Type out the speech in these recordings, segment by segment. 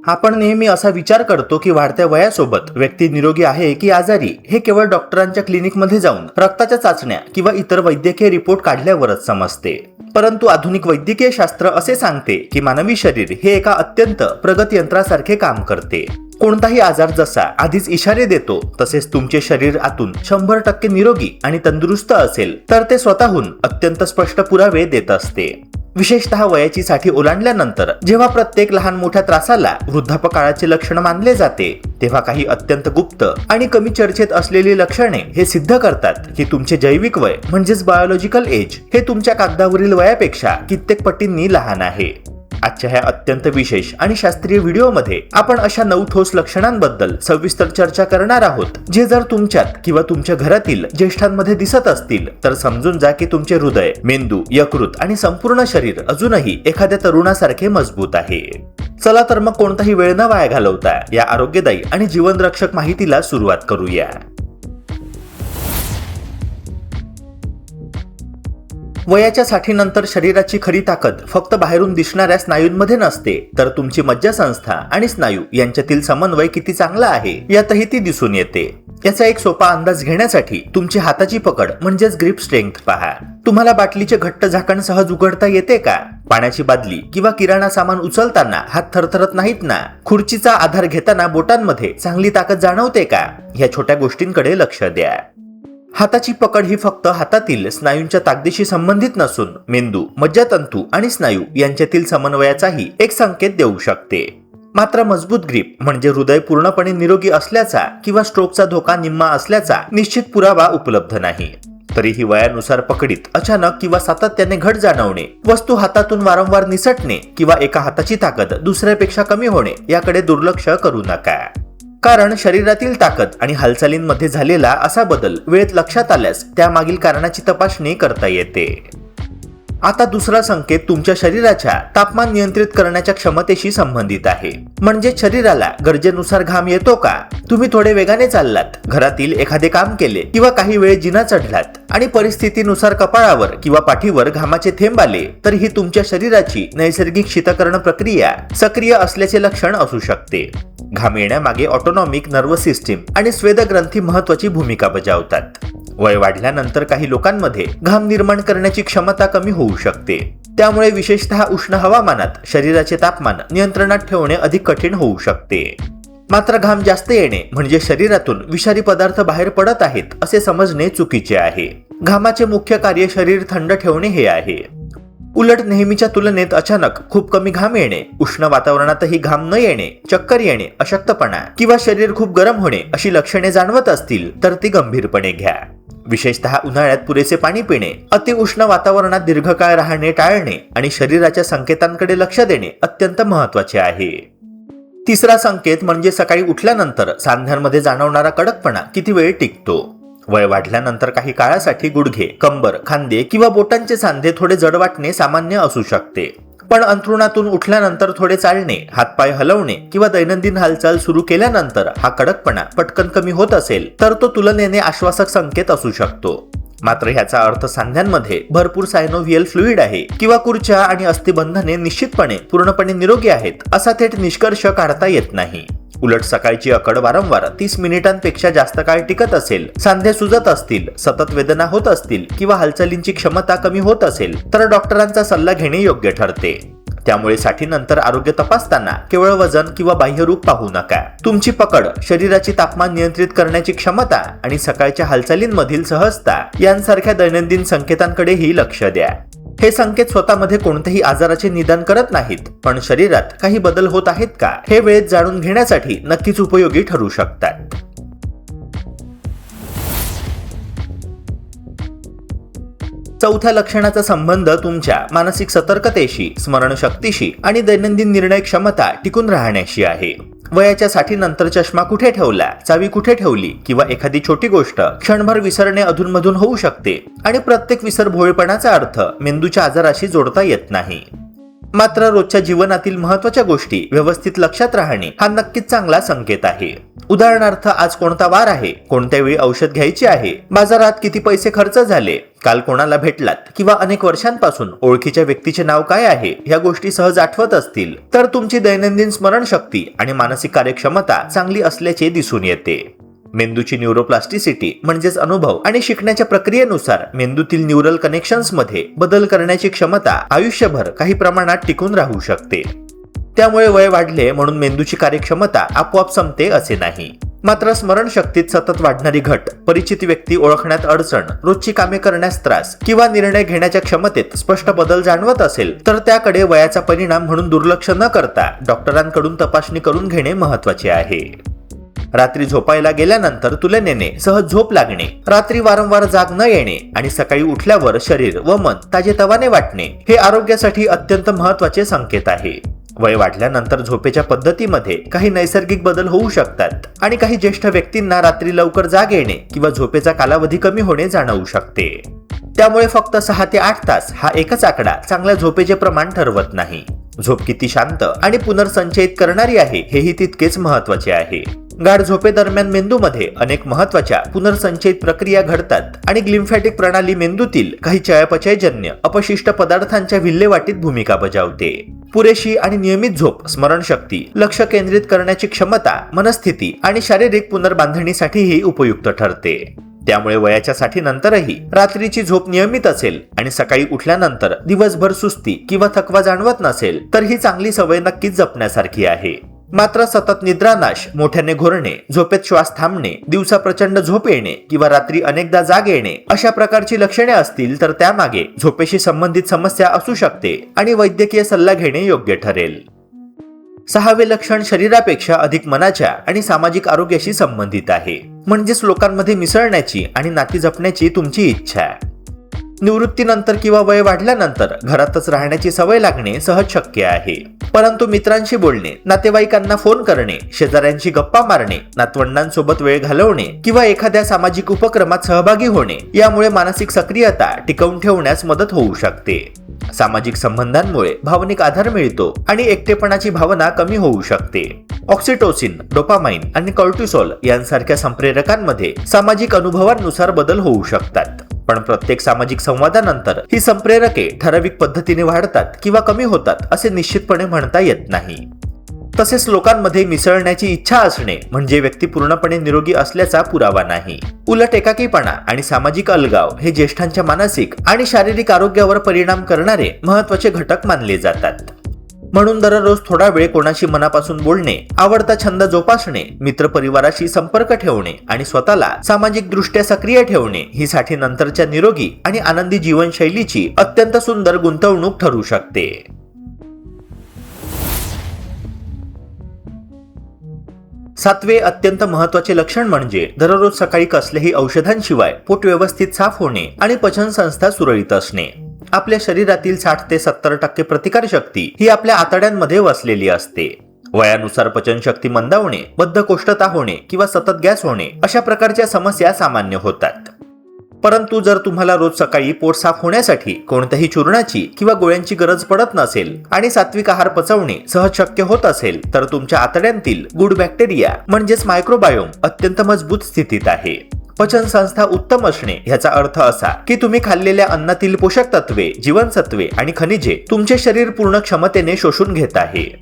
आपण नेहमी असा विचार करतो की वाढत्या वयासोबत व्यक्ती निरोगी आहे की आजारी हे केवळ डॉक्टरांच्या क्लिनिकमध्ये जाऊन रक्ताच्या चाचण्या किंवा इतर वैद्यकीय रिपोर्ट काढल्यावरच समजते. परंतु आधुनिक वैद्यकीय शास्त्र असे सांगते की मानवी शरीर हे एका अत्यंत प्रगत यंत्रासारखे काम करते. कोणताही आजार जसा आधीच इशारे देतो तसेच तुमचे शरीर आतून 100% निरोगी आणि तंदुरुस्त असेल तर ते स्वतःहून अत्यंत स्पष्ट पुरावे देत असते. विशेषतः वयाची साठी ओलांडल्यानंतर जेव्हा प्रत्येक लहान मोठ्या त्रासाला वृद्धापकाळाचे लक्षण मानले जाते तेव्हा काही अत्यंत गुप्त आणि कमी चर्चेत असलेली लक्षणे हे सिद्ध करतात की तुमचे जैविक वय म्हणजेच बायोलॉजिकल एज हे तुमच्या कागदावरील वयापेक्षा कित्येक पटींनी लहान आहे. आजच्या ह्या अत्यंत विशेष आणि शास्त्रीय व्हिडिओमध्ये आपण अशा 9 ठोस लक्षणांबद्दल सविस्तर चर्चा करणार आहोत जे जर तुमच्यात किंवा तुमच्या घरातील ज्येष्ठांमध्ये दिसत असतील तर समजून जा की तुमचे हृदय, मेंदू, यकृत आणि संपूर्ण शरीर अजूनही एखाद्या तरुणासारखे मजबूत आहे. चला तर मग कोणताही वेळ न वाया घालवता या आरोग्यदायी आणि जीवनरक्षक माहितीला सुरुवात करूया. वयाच्या साठीनंतर शरीराची खरी ताकद फक्त बाहेरून दिसणाऱ्या स्नायूंमध्ये नसते तर तुमची मज्जासंस्था आणि स्नायू यांच्यातील समन्वय किती चांगला आहे यातही ती दिसून येते. याचा एक सोपा अंदाज घेण्यासाठी तुमची हाताची पकड म्हणजेच ग्रिप स्ट्रेंथ पहा. तुम्हाला बाटलीचे घट्ट झाकण सहज उघडता येते का? पाण्याची बादली किंवा किराणा सामान उचलताना हात थरथरत नाहीत ना? खुर्चीचा आधार घेताना बोटांमध्ये चांगली ताकद जाणवते का? ह्या छोट्या गोष्टींकडे लक्ष द्या. हाताची पकड ही फक्त हातातील स्नायूंच्या ताकदीशी संबंधित नसून मेंदू, मज्जातंतू आणि स्नायू यांच्यातील समन्वयाचाही एक संकेत देऊ शकते. मात्र मजबूत ग्रीप म्हणजे हृदय पूर्णपणे निरोगी असल्याचा किंवा स्ट्रोकचा धोका निम्मा असल्याचा निश्चित पुरावा उपलब्ध नाही. तरीही वयानुसार पकडीत अचानक किंवा सातत्याने घट जाणवणे, वस्तू हातातून वारंवार निसटणे किंवा एका हाताची ताकद दुसऱ्यापेक्षा कमी होणे याकडे दुर्लक्ष करू नका. कारण शरीरातील ताकद आणि हालचालींमध्ये झालेला असा बदल वेळेत लक्षात आल्यास त्यामागील कारणाची तपासणी करता येते. आता दुसरा संकेत तुमच्या शरीराच्या तापमान नियंत्रित करण्याच्या क्षमतेशी संबंधित आहे. म्हणजे शरीराला गरजेनुसार घाम येतो का? तुम्ही थोडे वेगाने चाललात, घरातील एखादे काम केले किंवा काही वेळ जिना चढलात आणि परिस्थितीनुसार कपाळावर किंवा पाठीवर घामाचे थेंब आले तर ही तुमच्या शरीराची नैसर्गिक शीतकरण प्रक्रिया सक्रिय असल्याचे लक्षण असू शकते. घाम येण्यामागे ऑटोनॉमिक नर्वस सिस्टीम आणि स्वेदग्रंथी महत्वाची भूमिका बजावतात. वय वाढल्यानंतर काही लोकांमध्ये घाम निर्माण करण्याची क्षमता कमी होऊ शकते. त्यामुळे विशेषतः उष्ण हवामानात शरीराचे तापमान नियंत्रणात ठेवणे अधिक कठीण होऊ शकते. मात्र घाम जास्त येणे म्हणजे शरीरातून विषारी पदार्थ बाहेर पडत आहेत असे समजणे चुकीचे आहे. घामाचे मुख्य कार्य शरीर थंड ठेवणे हे आहे. उलट नेहमीच्या तुलनेत अचानक खूप कमी घाम येणे, उष्ण वातावरणातही घाम न येणे, चक्कर येणे, अशक्तपणा किंवा शरीर खूप गरम होणे अशी लक्षणे जाणवत असतील तर ती गंभीरपणे घ्या. विशेषतः उन्हाळ्यात पुरेसे पाणी पिणे, अतिउष्ण वातावरणात दीर्घकाळ राहणे टाळणे आणि शरीराच्या संकेतांकडे लक्ष देणे अत्यंत महत्त्वाचे आहे. तिसरा संकेत म्हणजे सकाळी उठल्यानंतर सांध्यांमध्ये जाणवणारा कडकपणा किती वेळ टिकतो. वय वाढल्यानंतर काही काळासाठी गुडघे, कंबर, खांदे किंवा बोटांचे सांधे थोडे जड वाटणे सामान्य असू शकते. पण अंथरुणातून उठल्यानंतर थोडे चालणे, हातपाय हलवणे किंवा दैनंदिन हालचाल सुरू केल्यानंतर हा कडकपणा पटकन कमी होत असेल तर तो तुलनेने आश्वासक संकेत असू शकतो. मात्र ह्याचा अर्थ सांध्यांमध्ये भरपूर सायनोव्हियल फ्लुइड आहे किंवा कुर्च्या आणि अस्थिबंधने निश्चितपणे पूर्णपणे निरोगी आहेत असा थेट निष्कर्ष काढता येत नाही. उलट सकाळची अकड वारंवार 30 मिनिटांपेक्षा जास्त काळ टिकत असेल, सांधे सुजत असतील, सतत वेदना होत असतील किंवा हालचालींची क्षमता कमी होत असेल तर डॉक्टरांचा सल्ला घेणे योग्य ठरते. त्यामुळे साठीनंतर आरोग्य तपासताना केवळ वजन किंवा बाह्यरूप पाहू नका. तुमची पकड, शरीराची तापमान नियंत्रित करण्याची क्षमता आणि सकाळच्या हालचालींमधील सहजता यांसारख्या दैनंदिन संकेतांकडेही लक्ष द्या. हे संकेत स्वतःमध्ये कोणत्याही आजाराचे निदान करत नाहीत, पण शरीरात काही बदल होत आहेत का हे वेळेत जाणून घेण्यासाठी नक्कीच उपयोगी ठरू शकतात. चौथ्या लक्षणाचा संबंध तुमच्या मानसिक सतर्कतेशी, स्मरणशक्तीशी आणि दैनंदिन निर्णय क्षमता टिकून राहण्याशी आहे. वयाच्या साठीनंतर चष्मा कुठे ठेवला, चावी कुठे ठेवली किंवा एखादी छोटी गोष्ट क्षणभर विसरणे अधूनमधून होऊ शकते आणि प्रत्येक विसर भोळेपणाचा अर्थ मेंदूच्या आजाराशी जोडता येत नाही. मात्र रोजच्या जीवनातील महत्त्वाच्या गोष्टी व्यवस्थित लक्षात राहणे हा नक्कीच चांगला संकेत आहे. उदाहरणार्थ, आज कोणता वार आहे, कोणत्या वेळी औषध घ्यायचे आहे, बाजारात किती पैसे खर्च झाले, काल कोणाला भेटलात किंवा अनेक वर्षांपासून ओळखीच्या व्यक्तीचे नाव काय आहे, ह्या गोष्टी सहज आठवत असतील तर तुमची दैनंदिन स्मरणशक्ती आणि मानसिक कार्यक्षमता चांगली असल्याचे दिसून येते. मेंदूची न्यूरोप्लास्टिसिटी म्हणजेच अनुभव आणि शिकण्याच्या प्रक्रियेनुसार मेंदूतील न्यूरल कनेक्शन्स मध्ये बदल करण्याची क्षमता आयुष्यभर काही प्रमाणात टिकून राहू शकते. त्यामुळे वय वाढले म्हणून मेंदूची कार्यक्षमता आपोआप संपते असे नाही. मात्र स्मरणशक्तीत सतत वाढणारी घट, परिचित व्यक्ती ओळखण्यात अडचण, रोजची कामे करण्यास त्रास किंवा निर्णय घेण्याच्या क्षमतेत स्पष्ट बदल जाणवत असेल तर त्याकडे वयाचा परिणाम म्हणून दुर्लक्ष न करता डॉक्टरांकडून तपासणी करून घेणे महत्त्वाचे आहे. रात्री झोपायला गेल्यानंतर तुलनेने सहज झोप लागणे, रात्री वारंवार जाग न येणे आणि सकाळी उठल्यावर शरीर व मन ताजेतवाने वाटणे हे आरोग्यासाठी अत्यंत महत्त्वाचे संकेत आहे. वय वाढल्यानंतर झोपेच्या पद्धतीमध्ये काही नैसर्गिक बदल होऊ शकतात आणि काही ज्येष्ठ व्यक्तींना रात्री लवकर जाग येणे किंवा झोपेचा कालावधी कमी होणे जाणवू शकते. त्यामुळे फक्त 6 ते 8 तास हा एकच आकडा चांगल्या झोपेचे प्रमाण ठरवत नाही. झोप किती शांत आणि पुनर्संचयित करणारी आहे हेही तितकेच महत्त्वाचे आहे. गाढ झोपेदरम्यान मेंदूमध्ये अनेक महत्त्वाच्या पुनर्संचयित प्रक्रिया घडतात आणि ग्लिम्फॅटिक प्रणाली मेंदूतील काही चयापचयजन्य अपशिष्ट पदार्थांच्या विल्हेवाटीत भूमिका बजावते. पुरेशी आणि नियमित झोप स्मरणशक्ती, लक्ष केंद्रित करण्याची क्षमता, मनस्थिती आणि शारीरिक पुनर्बांधणीसाठीही उपयुक्त ठरते. त्यामुळे वयाच्या 60 नंतरही रात्रीची झोप नियमित असेल आणि सकाळी उठल्यानंतर दिवसभर सुस्ती किंवा थकवा जाणवत नसेल तर ही चांगली सवय नक्कीच जपण्यासारखी आहे. मात्र सतत निद्रानाश, मोठ्याने घोरणे, झोपेत श्वास थांबणे, दिवसा प्रचंड झोप येणे किंवा रात्री अनेकदा जाग येणे अशा प्रकारची लक्षणे असतील तर त्यामागे झोपेशी संबंधित समस्या असू शकते आणि वैद्यकीय सल्ला घेणे योग्य ठरेल. 6वे लक्षण शरीरापेक्षा अधिक मनाच्या आणि सामाजिक आरोग्याशी संबंधित आहे, म्हणजेच लोकांमध्ये मिसळण्याची आणि नाती जपण्याची तुमची इच्छा. निवृत्तीनंतर किंवा वय वाढल्यानंतर घरातच राहण्याची सवय लागणे सहज शक्य आहे. परंतु मित्रांशी बोलणे, नातेवाईकांना फोन करणे, शेजाऱ्यांशी गप्पा मारणे, नातवंडांसोबत वेळ घालवणे किंवा एखाद्या सामाजिक उपक्रमात सहभागी होणे यामुळे मानसिक सक्रियता टिकवून ठेवण्यास मदत होऊ शकते. सामाजिक संबंधांमुळे भावनिक आधार मिळतो आणि एकटेपणाची भावना कमी होऊ शकते. ऑक्सिटोसिन, डोपामाइन आणि कॉर्टिसोल यांसारख्या संप्रेरकांमध्ये सामाजिक अनुभवांनुसार बदल होऊ शकतात. पण प्रत्येक सामाजिक संवादानंतर ही संप्रेरके ठराविक पद्धतीने वाढतात किंवा कमी होतात असे निश्चितपणे म्हणता येत नाही. तसेच लोकांमध्ये मिसळण्याची इच्छा असणे म्हणजे व्यक्ती पूर्णपणे निरोगी असल्याचा पुरावा नाही. उलट एकाकीपणा आणि सामाजिक अलगाव हे ज्येष्ठांच्या मानसिक आणि शारीरिक आरोग्यावर परिणाम करणारे महत्त्वाचे घटक मानले जातात. म्हणून दररोज थोडा वेळ कोणाशी मनापासून बोलणे, आवडता छंद जोपासणे, मित्रपरिवाराशी संपर्क ठेवणे आणि स्वतःला सामाजिक दृष्ट्या सक्रिय ठेवणे ही 60 नंतरच्या निरोगी आणि आनंदी जीवनशैलीची अत्यंत सुंदर गुंतवणूक ठरू शकते. 7वे अत्यंत महत्त्वाचे लक्षण म्हणजे दररोज सकाळी कसल्याही औषधांशिवाय पोट व्यवस्थित साफ होणे आणि पचनसंस्था सुरळीत असणे. आपल्या शरीरातील 60 ते 70% प्रतिकारशक्ती ही आपल्या आतड्यांमध्ये वसलेली असते. वयानुसार पचनशक्ती मंदावणे, बद्धकोष्ठता होणे किंवा सतत गॅस होणे अशा प्रकारच्या समस्या सामान्य होतात. परंतु जर तुम्हाला रोज सकाळी पोट साफ होण्यासाठी कोणत्याही चूर्णाची किंवा गोळ्यांची गरज पडत नसेल आणि सात्विक आहार पचवणे सहज शक्य होत असेल तर तुमच्या आतड्यांतील गुड बॅक्टेरिया म्हणजेच मायक्रोबायोम अत्यंत मजबूत स्थितीत आहे. पचन संस्था उत्तम असणे याचा अर्थ असा की तुम्ही खाल्लेल्या अन्नातील पोषक तत्वे, जीवनसत्वे आणि खनिजे तुमचे शरीर पूर्ण क्षमतेने शोषून घेत आहे.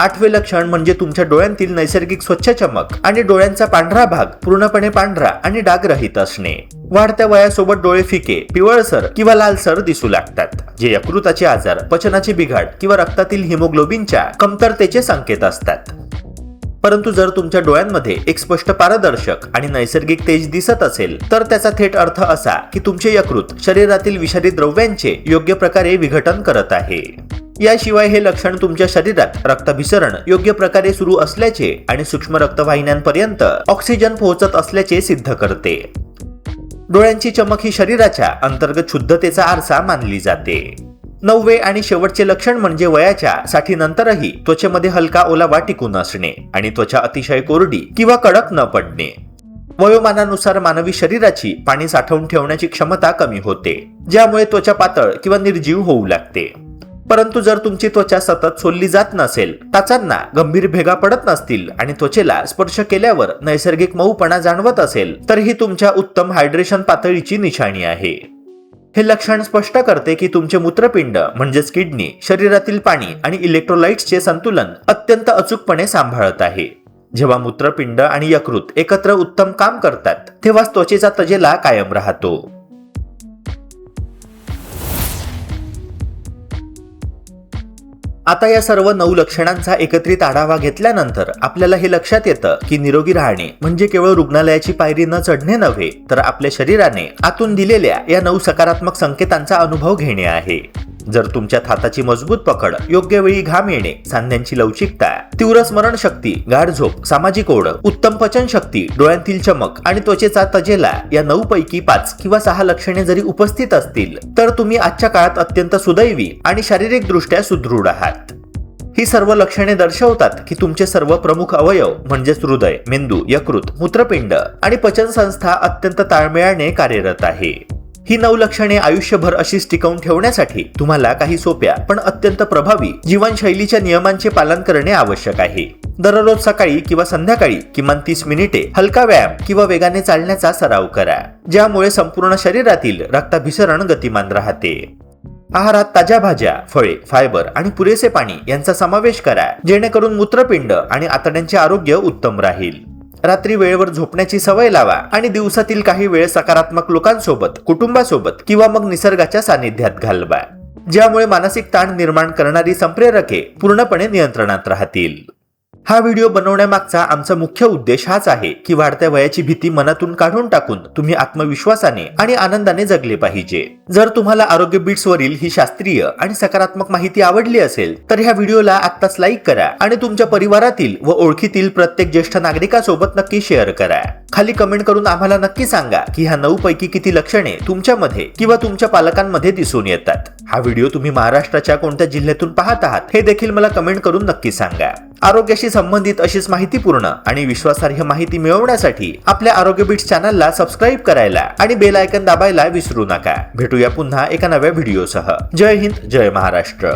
8वे लक्षण म्हणजे तुमच्या डोळ्यांतील नैसर्गिक स्वच्छ चमक आणि डोळ्यांचा पांढरा भाग पूर्णपणे पांढरा आणि डागरहित असणे. वाढत्या वयासोबत डोळे फिके, पिवळसर किंवा लालसर दिसू लागतात, जे यकृताचे आजार, पचनाची बिघाड किंवा रक्तातील हिमोग्लोबिनच्या कमतरतेचे संकेत असतात. परंतु जर तुमच्या डोळ्यांमध्ये एक स्पष्ट पारदर्शक आणि नैसर्गिक तेज दिसत असेल तर त्याचा थेट अर्थ असा की तुमचे यकृत शरीरातील विषारी द्रव्यांचे योग्य प्रकारे विघटन करत आहे. याशिवाय हे लक्षण तुमच्या शरीरात रक्ताभिसरण योग्य प्रकारे सुरू असल्याचे आणि सूक्ष्म रक्तवाहिन्यांपर्यंत ऑक्सिजन पोहोचत असल्याचे सिद्ध करते. डोळ्यांची चमक ही शरीराच्या अंतर्गत शुद्धतेचा आरसा मानली जाते. 9वे आणि शेवटचे लक्षण म्हणजे वयाच्या 60 नंतरही त्वचेमध्ये हलका ओलावा टिकून असणे आणि त्वचा अतिशय कोरडी किंवा कडक न पडणे. वयोमानानुसार मानवी शरीराची पाणी साठवून ठेवण्याची क्षमता कमी होते, ज्यामुळे त्वचा पातळ किंवा निर्जीव होऊ लागते. परंतु जर तुमची त्वचा सतत सोलली जात नसेल, टाचांना गंभीर भेगा पडत नसतील आणि त्वचेला स्पर्श केल्यावर नैसर्गिक मऊपणा जाणवत असेल, तर ही तुमच्या उत्तम हायड्रेशन पातळीची निशाणी आहे. हे लक्षण स्पष्ट करते की तुमचे मूत्रपिंड म्हणजेच किडनी शरीरातील पाणी आणि इलेक्ट्रोलाइट्सचे संतुलन अत्यंत अचूकपणे सांभाळत आहे. जेव्हा मूत्रपिंड आणि यकृत एकत्र उत्तम काम करतात, तेव्हा त्वचेचा तजेला कायम राहतो. आता या सर्व 9 लक्षणांचा एकत्रित आढावा घेतल्यानंतर आपल्याला हे लक्षात येतं की निरोगी राहणे म्हणजे केवळ रुग्णालयाची पायरी न चढणे नव्हे, तर आपल्या शरीराने आतून दिलेल्या या 9 सकारात्मक संकेतांचा अनुभव घेणे आहे. जर तुमच्यात हाताची मजबूत पकड, योग्य वेळी घाम येणे, सांध्यांची लवचिकता, तीव्र स्मरणशक्ती, गाढ झोप, सामाजिक ओढ, उत्तम पचनशक्ती, डोळ्यांतील चमक आणि त्वचेचा तजेला या 9 पैकी 5 किंवा 6 लक्षणे जरी उपस्थित असतील, तर तुम्ही आजच्या काळात अत्यंत सुदैवी आणि शारीरिक दृष्ट्या सुदृढ आहात. ही सर्व लक्षणे दर्शवतात की तुमचे सर्व प्रमुख अवयव म्हणजेच हृदय, मेंदू, यकृत, मूत्रपिंड आणि पचनसंस्था अत्यंत ताळमेळाने कार्यरत आहे. ही 9 लक्षणे आयुष्यभर अशीच टिकवून ठेवण्यासाठी तुम्हाला काही सोप्या पण अत्यंत प्रभावी जीवनशैलीच्या नियमांचे पालन करणे आवश्यक आहे. दररोज सकाळी किंवा संध्याकाळी किमान 30 मिनिटे हलका व्यायाम किंवा वेगाने चालण्याचा सराव करा, ज्यामुळे संपूर्ण शरीरातील रक्ताभिसरण गतिमान राहते. आहारात ताज्या भाज्या, फळे, फायबर आणि पुरेसे पाणी यांचा समावेश करा, जेणेकरून मूत्रपिंड आणि आतड्यांचे आरोग्य उत्तम राहील. रात्री वेळेवर झोपण्याची सवय लावा आणि दिवसातील काही वेळ सकारात्मक लोकांसोबत, कुटुंबासोबत किंवा मग निसर्गाच्या सानिध्यात घालवा, ज्यामुळे मानसिक ताण निर्माण करणारी संप्रेरके पूर्णपणे नियंत्रणात राहतील. हा व्हिडिओ बनवण्यामागचा आमचा मुख्य उद्देश हाच आहे की वाढत्या वयाची भीती मनातून काढून टाकून तुम्ही आत्मविश्वासाने आणि आनंदाने जगले पाहिजे. जर तुम्हाला आरोग्य बिट्स वरील ही शास्त्रीय आणि सकारात्मक माहिती आवडली असेल, तर ह्या व्हिडिओला आत्ताच लाईक करा आणि तुमच्या परिवारातील व ओळखीतील प्रत्येक ज्येष्ठ नागरिकासोबत नक्की शेअर करा. खाली कमेंट करून आम्हाला नक्की सांगा की ह्या 9 पैकी किती लक्षणे तुमच्यामध्ये किंवा तुमच्या पालकांमध्ये दिसून येतात. हा व्हिडिओ तुम्ही महाराष्ट्राच्या कोणत्या जिल्ह्यातून पाहत आहात हे देखील मला कमेंट करून नक्की सांगा. आरोग्याशी संबंधित अशीच माहितीपूर्ण आणि विश्वासार्ह माहिती मिळवण्यासाठी आपल्या आरोग्य बिट्स चॅनलला सबस्क्राईब करायला आणि बेल आयकॉन दाबायला विसरू नका. भेटूया पुन्हा एका नव्या व्हिडिओसह. जय हिंद, जय महाराष्ट्र.